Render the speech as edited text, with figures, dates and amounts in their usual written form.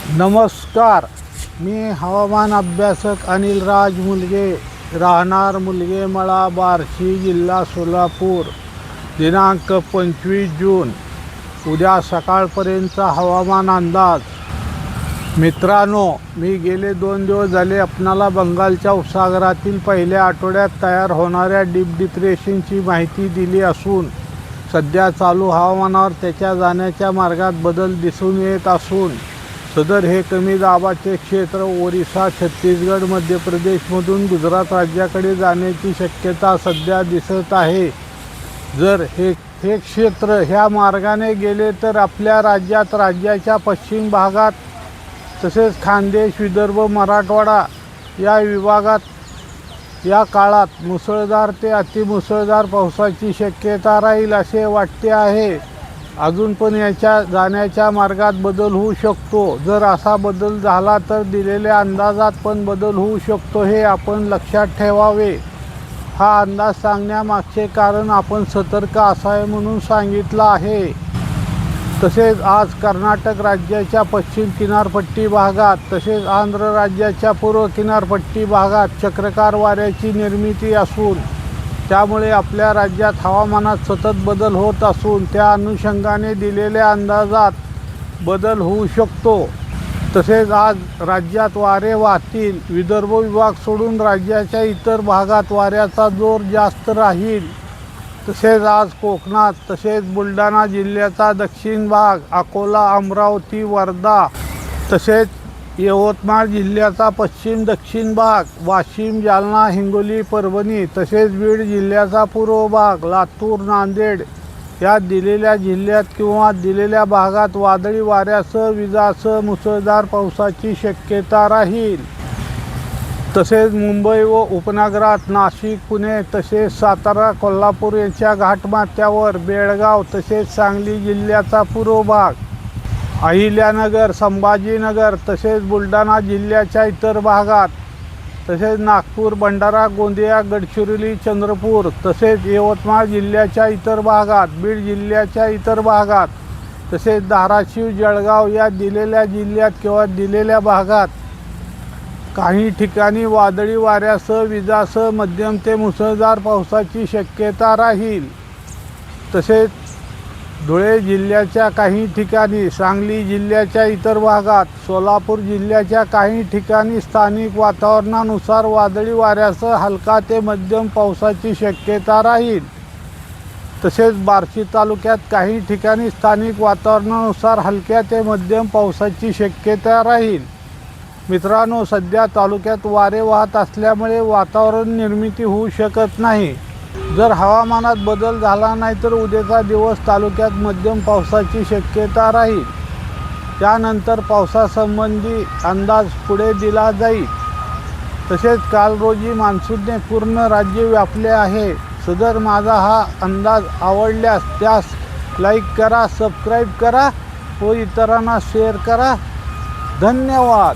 नमस्कार. मी हवामान अभ्यासक अनिल राज मुलगे, राहणार मुलगेमळा, बार्शी, जिल्हा सोलापूर. दिनांक 25 जून. उद्या सकाळपर्यंतचा हवामान अंदाज. मित्रांनो, मी गेले 2 दिवस झाले आपणाला बंगालच्या उपसागरातील पहिल्या आठवड्यात तयार होणाऱ्या डीप डिप्रेशनची माहिती दिली असून सध्या चालू हवामानावर त्याच्या जाण्याच्या मार्गात बदल दिसून येत असून सदर हे कमी दाबाचे क्षेत्र ओरिसा, छत्तीसगड, मध्य प्रदेशमधून गुजरात राज्याकडे जाण्याची शक्यता सध्या दिसत आहे. जर हे क्षेत्र ह्या मार्गाने गेले तर आपल्या राज्याच्या पश्चिम भागात तसेच खानदेश, विदर्भ, मराठवाडा या विभागात या काळात मुसळधार ते अतिमुसळधार पावसाची शक्यता राहील असे वाटते आहे. अजून पण याच्या जाण्याच्या मार्गात बदल होऊ शकतो. जर असा बदल झाला तर दिलेल्या अंदाजात पण बदल होऊ शकतो, हे आपण लक्षात ठेवावे. हा अंदाज सांगण्यामागचे कारण आपण सतर्क असावे म्हणून सांगितलं आहे. तसेच आज कर्नाटक राज्याच्या पश्चिम किनारपट्टी भागात तसेच आंध्र राज्याच्या पूर्व किनारपट्टी भागात चक्रकार वाऱ्याची निर्मिती असून त्यामुळे आपल्या राज्यात हवामानात सतत बदल होत असून त्या अनुषंगाने दिलेल्या अंदाजात बदल होऊ शकतो. तसेच आज राज्यात वारे वाहतील. विदर्भ विभाग सोडून राज्याच्या इतर भागात वाऱ्याचा जोर जास्त राहील. तसेच आज कोकणात तसेच बुलढाणा जिल्ह्याचा दक्षिण भाग, अकोला, अमरावती, वर्धा तसेच यवतमाळ जिल्ह्याचा पश्चिम दक्षिण भाग, वाशिम, जालना, हिंगोली, परभणी तसेच बीड जिल्ह्याचा पूर्व भाग, लातूर, नांदेड या दिलेल्या जिल्ह्यात किंवा दिलेल्या भागात वादळी वाऱ्यासह विजासह मुसळधार पावसाची शक्यता राहील. तसेच मुंबई व उपनगरात नाशिक, पुणे तसेच सातारा, कोल्हापूर यांच्या घाटमाथ्यावर, बेळगाव तसेच सांगली जिल्ह्याचा पूर्व भाग, अहिल्यानगर, संभाजीनगर तसेच बुलढाणा जिल्ह्याच्या इतर भागात तसेच नागपूर, भंडारा, गोंदिया, गडचिरोली, चंद्रपूर तसेच यवतमाळ जिल्ह्याच्या इतर भागात, बीड जिल्ह्याच्या इतर भागात तसेच धाराशिव, जळगाव या दिलेल्या जिल्ह्यात किंवा दिलेल्या भागात काही ठिकाणी वादळी वाऱ्यासह विजासह मध्यम ते मुसळधार पावसाची शक्यता राहील. तसेच धुळे जिल्ह्याच्या काही ठिकाणी, सांगली जिल्ह्याच्या इतर भागात, सोलापूर जिल्ह्याच्या काही ठिकाणी स्थानिक वातावरणानुसार वादळी वाऱ्यासह हलका ते मध्यम पावसाची शक्यता राहील. तसेच बार्शी तालुक्यात काही ठिकाणी स्थानिक वातावरणानुसार हलक्या ते मध्यम पावसाची शक्यता राहील. मित्रांनो, सध्या तालुक्यात वारे वाहत असल्यामुळे वातावरण निर्मिती होऊ शकत नाही. जर हवामानात बदल झाला नाही तर उद्याचा दिवस तालुक्यात मध्यम पावसाची शक्यता राहील. त्यानंतर पावसासंबंधी अंदाज पुढे दिला जाईल. तसेच काल रोजी मान्सूनने पूर्ण राज्य व्यापले आहे. सदर माझा हा अंदाज आवडल्यास त्यास लाईक करा, सबस्क्राईब करा व इतरांना शेअर करा. धन्यवाद.